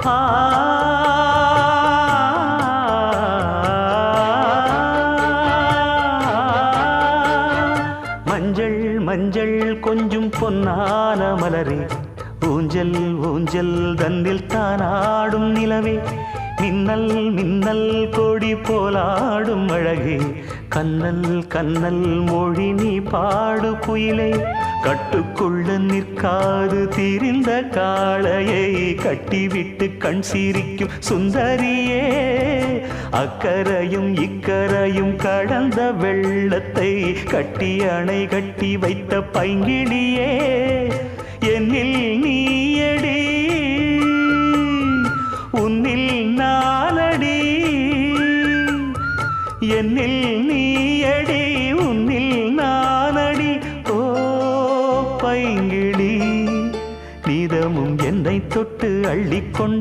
ஆ மஞ்சள் மஞ்சள் கொஞ்சம் பொன்னான மலரே, ஊஞ்சல் ஊஞ்சல் தன்னில் தானாடும் நிலவே, மின்னல் மின்னல் கொடி போலாடும் அழகே, கண்ணல் கண்ணல் மொழி நீ பாடு குயிலே, கட்டுக்குள்ள நிற்காது திரிந்த காளையை கட்டிவிட்டு கண் சிரிக்கும் சுந்தரியே, அக்கரையும் இக்கரையும் கடந்த வெள்ளத்தை கட்டி அணை கட்டி வைத்த பைங்கிளியே, என்னில் நீயடி உன்னில் நானடி, என்னில் நீயடி உன்னில் நானடி. ஓ பைங்கிளி, நீதமும் என்னை தொட்டு அள்ளிக்கொண்டு